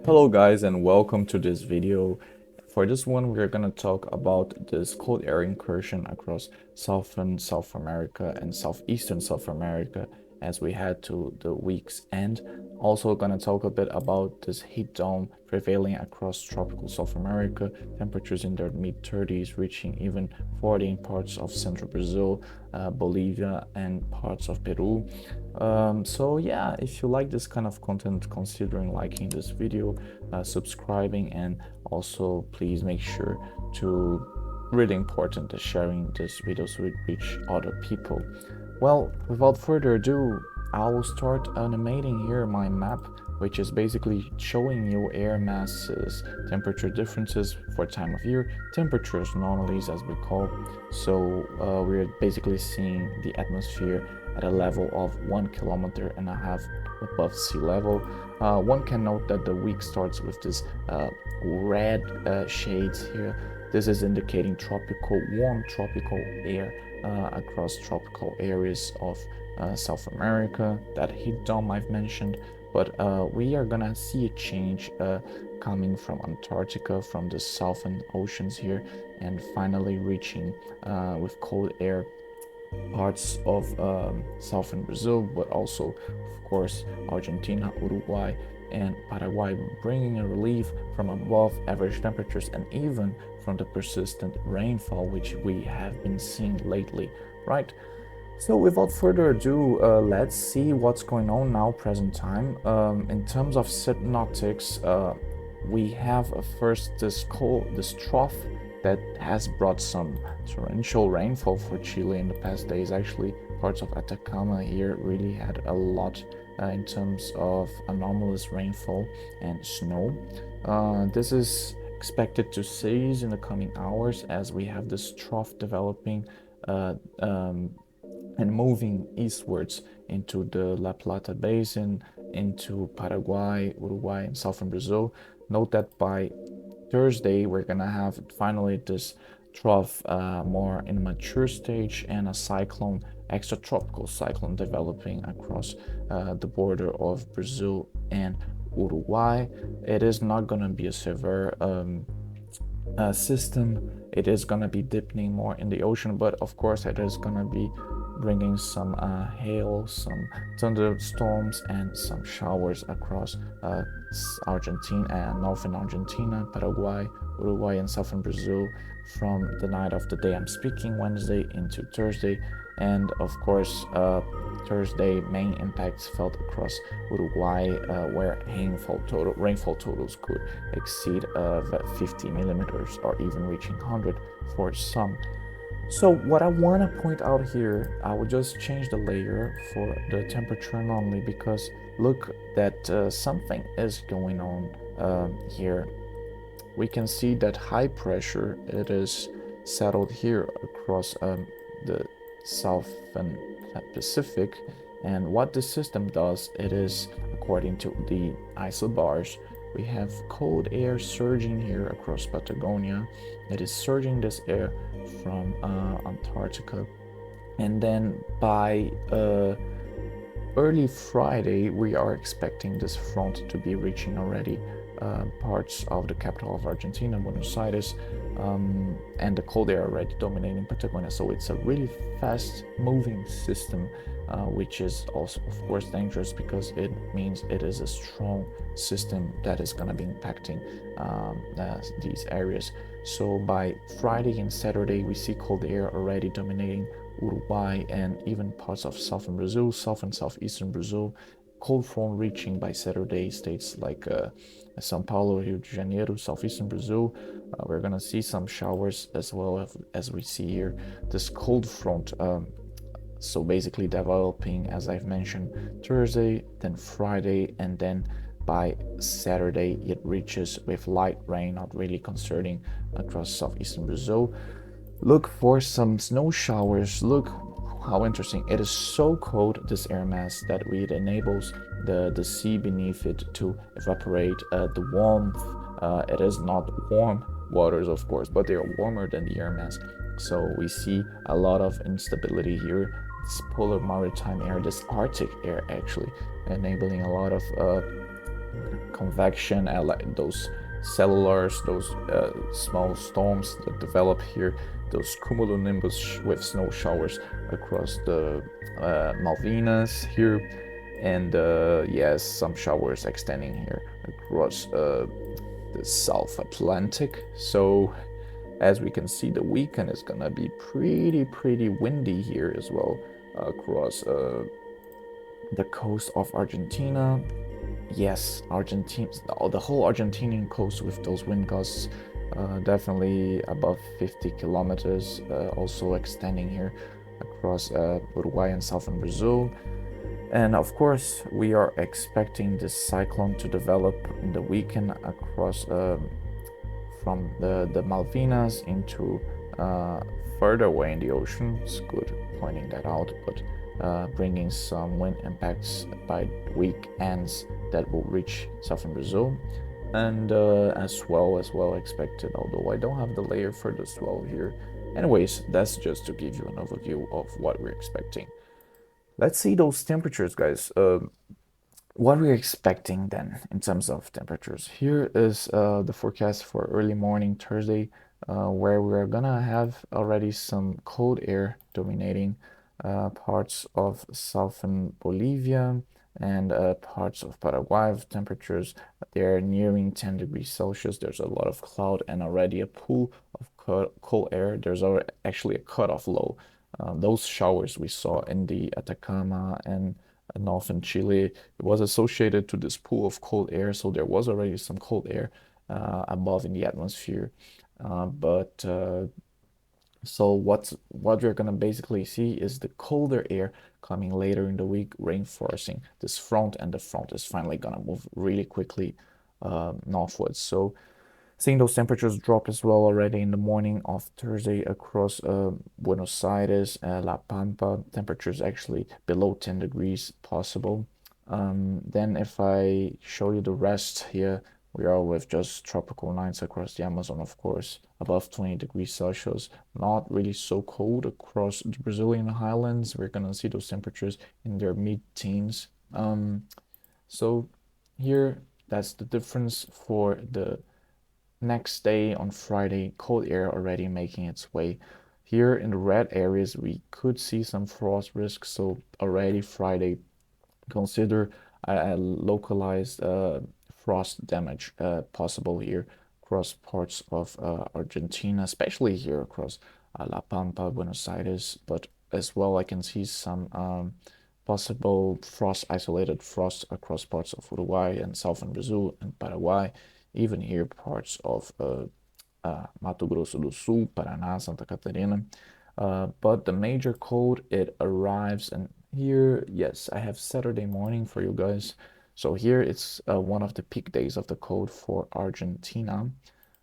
Hello guys and welcome to this video. For this one we're gonna talk about this cold air incursion across southern South America and southeastern South America as we head to the week's end. Also gonna talk a bit about this heat dome prevailing across tropical South America, temperatures in their mid-30s reaching even 40 in parts of central Brazil, Bolivia and parts of Peru. So yeah, if you like this kind of content, considering liking this video, subscribing, and also please make sure to, really important, sharing this video so it reach other people. Well, without further ado, I will start animating here my map, which is basically showing you air masses, temperature differences for time of year, temperatures anomalies as we call. So we're basically seeing the atmosphere at a level of 1.5 km above sea level. One can note that the week starts with this red shades here. This is indicating warm tropical air across tropical areas of South America, that heat dome I've mentioned. But we are gonna see a change coming from Antarctica, from the southern oceans here, and finally reaching with cold air parts of southern Brazil, but also, of course, Argentina, Uruguay, and Paraguay, bringing a relief from above average temperatures and even from the persistent rainfall which we have been seeing lately, right? So without further ado, let's see what's going on now, present time. In terms of synoptics, we have first this trough that has brought some torrential rainfall for Chile in the past days. Actually, parts of Atacama here really had a lot in terms of anomalous rainfall and snow. This is expected to cease in the coming hours as we have this trough developing uh, um, and moving eastwards into the La Plata Basin, into Paraguay, Uruguay, and southern Brazil. Note that by Thursday, we're gonna have finally this trough more in a mature stage and a cyclone, extratropical cyclone developing across the border of Brazil and Uruguay. It is not gonna be a severe system. It is gonna be dipping more in the ocean, but of course it is gonna be bringing some hail, some thunderstorms, and some showers across Argentina, northern Argentina, Paraguay, Uruguay, and southern Brazil from the night of the day I'm speaking, Wednesday into Thursday. And of course, Thursday, main impacts felt across Uruguay, where rainfall totals could exceed 50 millimeters or even reaching 100 for some. So what I want to point out here, I will just change the layer for the temperature anomaly, because look that something is going on here. We can see that high pressure, it is settled here across the Southern Pacific. And what this system does, it is, according to the isobars, we have cold air surging here across Patagonia. It is surging this air from Antarctica. And then by early Friday, we are expecting this front to be reaching already parts of the capital of Argentina, Buenos Aires, and the cold air already dominating Patagonia. So it's a really fast moving system, which is also, of course, dangerous because it means it is a strong system that is going to be impacting these areas. So by Friday and Saturday, we see cold air already dominating Uruguay and even parts of southern Brazil, south and southeastern Brazil. Cold front reaching by Saturday states like São Paulo, Rio de Janeiro, southeastern Brazil. We're gonna see some showers as well as we see here. This cold front, so basically developing, as I've mentioned, Thursday, then Friday, and then by Saturday it reaches with light rain, not really concerning, across southeastern Brazil. Look for some snow showers. Look how interesting. It is so cold, this air mass, that it enables the sea beneath it to evaporate the warmth. It is not warm waters, of course, but they are warmer than the air mass. So we see a lot of instability here. This polar maritime air, this Arctic air actually, enabling a lot of convection and like those cellulars, those small storms that develop here, those cumulonimbus with snow showers across the Malvinas here, and yes, some showers extending here across the South Atlantic. So as we can see, the weekend is gonna be pretty windy here as well across the coast of Argentina. Yes, Argentina, the whole Argentinian coast with those wind gusts, definitely above 50 kilometers, also extending here across Uruguay and southern Brazil. And of course, we are expecting this cyclone to develop in the weekend across from the Malvinas into further away in the ocean. It's good pointing that out, but bringing some wind impacts by week ends that will reach southern Brazil, and as well expected. Although I don't have the layer for the swell here. Anyways, that's just to give you an overview of what we're expecting. Let's see those temperatures, guys. What we're expecting then in terms of temperatures. Here is the forecast for early morning Thursday, where we're gonna have already some cold air dominating parts of southern Bolivia and parts of Paraguay. Temperatures they're nearing 10 degrees Celsius. There's a lot of cloud and already a pool of cold air. There's actually a cutoff low. Those showers we saw in the Atacama and northern Chile, it was associated to this pool of cold air, so there was already some cold air above in the atmosphere. But so what we're gonna basically see is the colder air coming later in the week, reinforcing this front, and the front is finally gonna move really quickly northwards. So seeing those temperatures drop as well already in the morning of Thursday across Buenos Aires, La Pampa, temperatures actually below 10 degrees possible. Then if I show you the rest here, we are with just tropical nights across the Amazon, of course, above 20 degrees Celsius. Not really so cold across the Brazilian highlands. We're gonna see those temperatures in their mid-teens. So here, that's the difference for the next day on Friday. Cold air already making its way. Here in the red areas, we could see some frost risks. So already Friday, consider a localized frost damage possible here across parts of Argentina, especially here across La Pampa, Buenos Aires, but as well I can see some possible frost, isolated frost across parts of Uruguay and southern Brazil and Paraguay, even here parts of Mato Grosso do Sul, Paraná, Santa Catarina. But the major cold, it arrives, and here, yes, I have Saturday morning for you guys. So here it's one of the peak days of the cold for Argentina.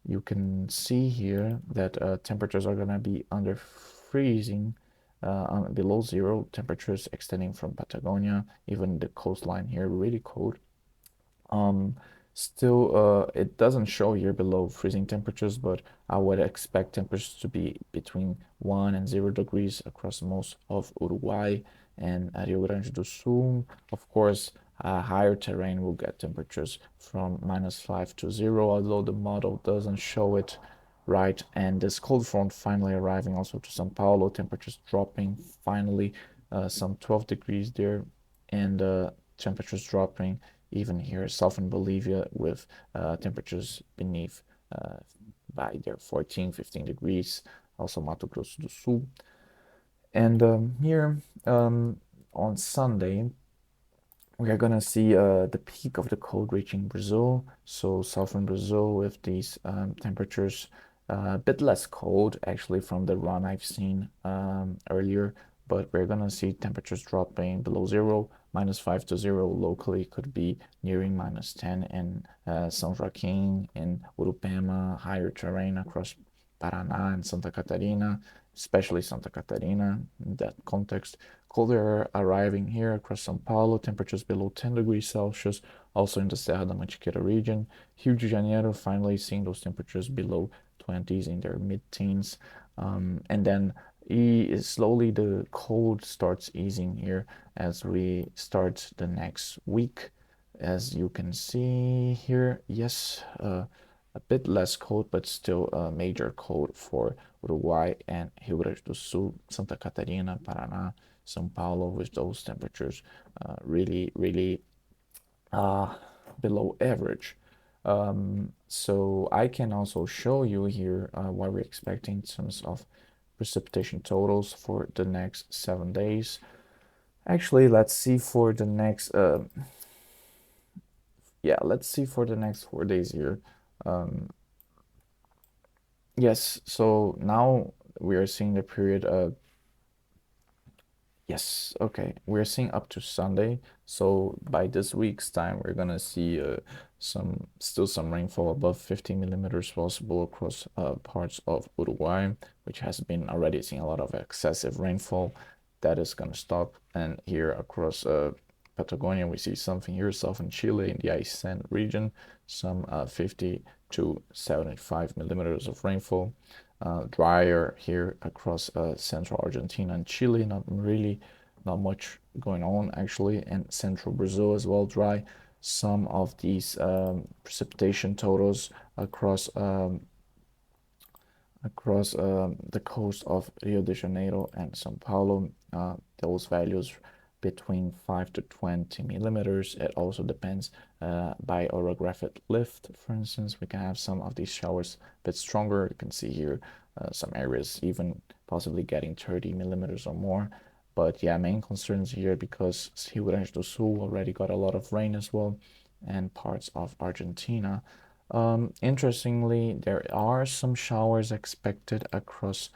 You can see here that temperatures are gonna be under freezing, below zero, temperatures extending from Patagonia, even the coastline here, really cold. Um, Still, it doesn't show here below freezing temperatures, but I would expect temperatures to be between 1 and 0 degrees across most of Uruguay and Rio Grande do Sul. Of course, higher terrain will get temperatures from -5 to 0, although the model doesn't show it right. And this cold front finally arriving also to São Paulo, temperatures dropping finally, some 12 degrees there, and temperatures dropping even here southern Bolivia with temperatures beneath by their 14, 15 degrees, also Mato Grosso do Sul. And here on Sunday, we are gonna see the peak of the cold reaching Brazil. So southern Brazil with these temperatures a bit less cold actually from the run I've seen earlier, but we're gonna see temperatures dropping below zero, -5 to 0 locally, could be nearing -10 in São Joaquim, in Urupema, higher terrain across Paraná and Santa Catarina, especially Santa Catarina in that context. Colder air arriving here across São Paulo, temperatures below 10 degrees Celsius, also in the Serra da Mantiqueira region. Rio de Janeiro finally seeing those temperatures below 20s in their mid-teens. And then slowly the cold starts easing here as we start the next week. As you can see here, yes, a bit less cold, but still a major cold for Uruguay and Rio Grande do Sul, Santa Catarina, Paraná, São Paulo, with those temperatures really uh, below average. So I can also show you here what we're expecting in terms of precipitation totals for the next 7 days. Actually, let's see for the next yeah, let's see for the next 4 days here. Um, yes, so now we are seeing the period yes, okay. We're seeing up to Sunday. So by this week's time, we're gonna see some rainfall above 50 millimeters possible across parts of Uruguay, which has been already seeing a lot of excessive rainfall. That is gonna stop. And here across Patagonia, we see something here, southern Chile in the Aysén region, some 50 to 75 millimeters of rainfall. Drier here across central Argentina and Chile. Not much going on actually, and central Brazil as well. Dry. Some of these precipitation totals across the coast of Rio de Janeiro and São Paulo. Those values between 5 to 20 millimeters. It also depends by orographic lift. For instance, we can have some of these showers a bit stronger. You can see here some areas even possibly getting 30 millimeters or more. But yeah, main concerns here because Rio Grande do Sul already got a lot of rain as well, and parts of Argentina. Interestingly, there are some showers expected across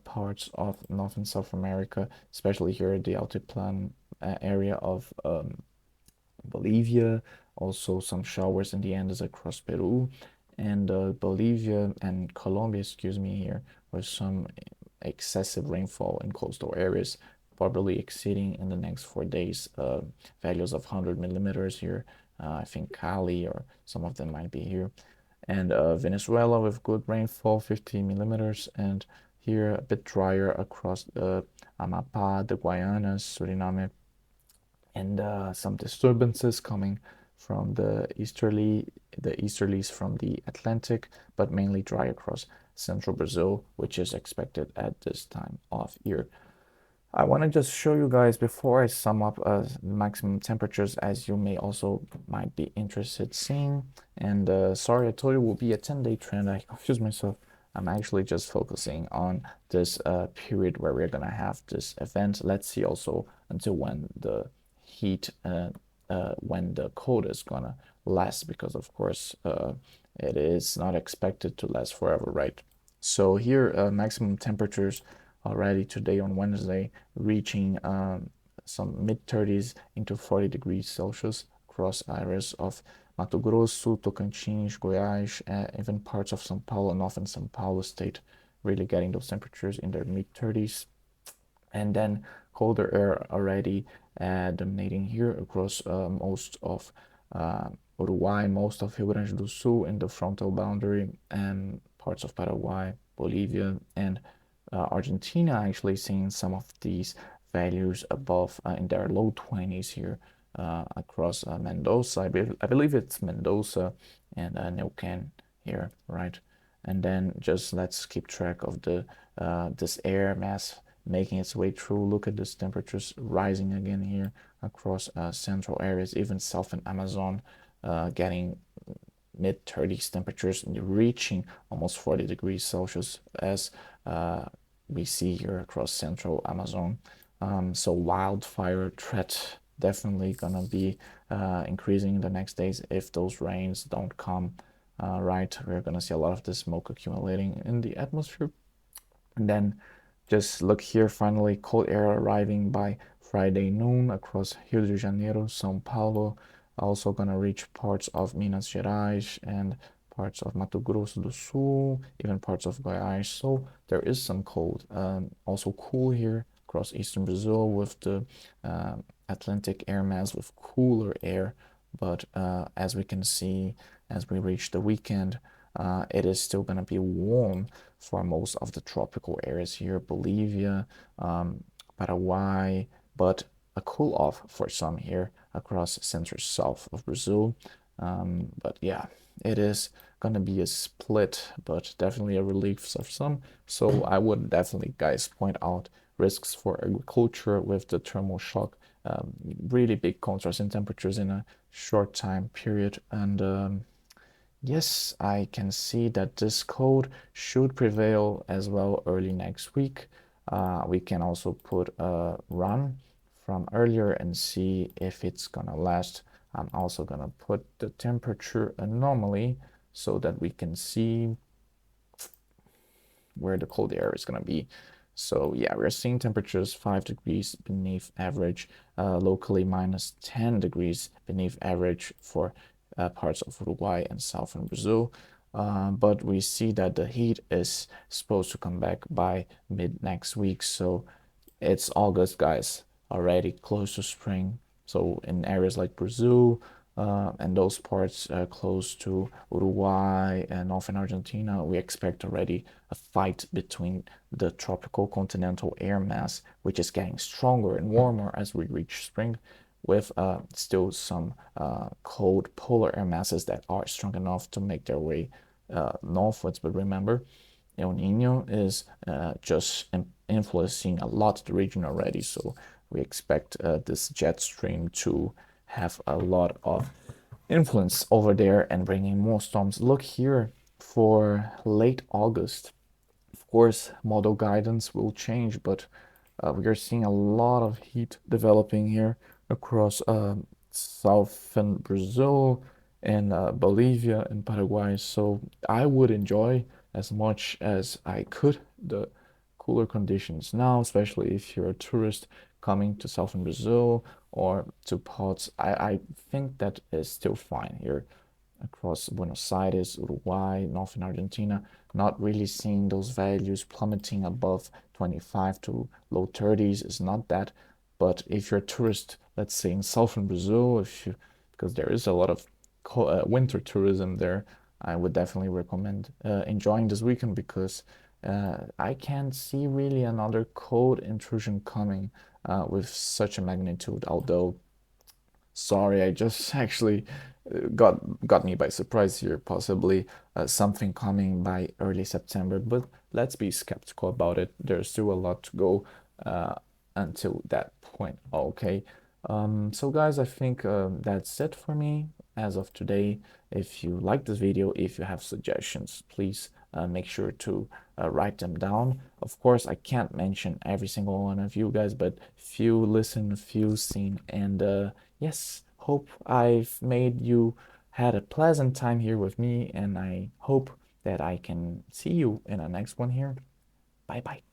parts of North and South America, especially here in the Altiplano area of Bolivia. Also, some showers in the Andes across Peru, and Bolivia and Colombia, excuse me, here, with some excessive rainfall in coastal areas, probably exceeding in the next 4 days values of 100 millimeters here. I think Cali or some of them might be here. And Venezuela with good rainfall, 50 millimeters, and here a bit drier across the Amapá, the Guianas, Suriname, and some disturbances coming from the easterlies from the Atlantic, but mainly dry across central Brazil, which is expected at this time of year. I want to just show you guys before I sum up maximum temperatures, as you may also might be interested seeing. And sorry, I told you it will be a 10-day trend. I confused myself. I'm actually just focusing on this period where we're gonna have this event. Let's see also until when the heat, when the cold is gonna last, because of course it is not expected to last forever, right? So here, maximum temperatures already today on Wednesday, reaching some mid 30s into 40 degrees Celsius across areas of Mato Grosso, Tocantins, Goiás, even parts of São Paulo, northern São Paulo state, really getting those temperatures in their mid 30s. And then colder air already dominating here across most of Uruguay, most of Rio Grande do Sul in the frontal boundary, and parts of Paraguay, Bolivia, and Argentina actually seeing some of these values above in their low 20s here across Mendoza. I believe it's Mendoza and Neuquén here, right? And then just let's keep track of the this air mass making its way through. Look at these temperatures rising again here across central areas, even southern Amazon getting mid 30s temperatures, reaching almost 40 degrees Celsius as we see here across central Amazon. So wildfire threat definitely gonna be increasing in the next days if those rains don't come. Right, we're gonna see a lot of the smoke accumulating in the atmosphere. And then just look here, finally, cold air arriving by Friday noon across Rio de Janeiro, São Paulo, also gonna reach parts of Minas Gerais and parts of Mato Grosso do Sul, even parts of Goiás. So there is some cold. Also cool here across eastern Brazil with the Atlantic air mass with cooler air. But as we can see, as we reach the weekend, it is still gonna be warm for most of the tropical areas here, Bolivia, Paraguay, but a cool off for some here across center south of Brazil. But yeah, it is gonna be a split, but definitely a relief of some. So I would definitely, guys, point out risks for agriculture with the thermal shock, really big contrast in temperatures in a short time period. And yes, I can see that this code should prevail as well early next week. We can also put a run from earlier and see if it's gonna last. I'm also gonna put the temperature anomaly so that we can see where the cold air is going to be. So yeah, we're seeing temperatures 5 degrees beneath average, locally minus 10 degrees beneath average for parts of Uruguay and southern Brazil. But we see that the heat is supposed to come back by mid next week. So it's August, guys, already close to spring. So in areas like Brazil and those parts close to Uruguay and northern Argentina, we expect already a fight between the tropical continental air mass, which is getting stronger and warmer as we reach spring, with still some cold polar air masses that are strong enough to make their way northwards. But remember, El Nino is just influencing a lot of the region already, so we expect this jet stream to have a lot of influence over there and bringing more storms. Look here for late August. Of course, model guidance will change, but we are seeing a lot of heat developing here across southern Brazil and Bolivia and Paraguay. So I would enjoy as much as I could the cooler conditions now, especially if you're a tourist coming to southern Brazil or to parts. I think that is still fine here across Buenos Aires, Uruguay, northern Argentina, not really seeing those values plummeting above 25 to low 30s is not that. But if you're a tourist, let's say in southern Brazil, if you, because there is a lot of winter tourism there, I would definitely recommend enjoying this weekend because I can't see really another cold intrusion coming with such a magnitude, although sorry, I just actually got me by surprise here, possibly something coming by early September, but let's be skeptical about it. There's still a lot to go uh, until that point. Okay. So guys, I think that's it for me as of today. If you like this video, if you have suggestions, please make sure to write them down. Of course, I can't mention every single one of you guys, but few listen, few seen, and yes, hope I've made you had a pleasant time here with me, and I hope that I can see you in the next one here. Bye bye.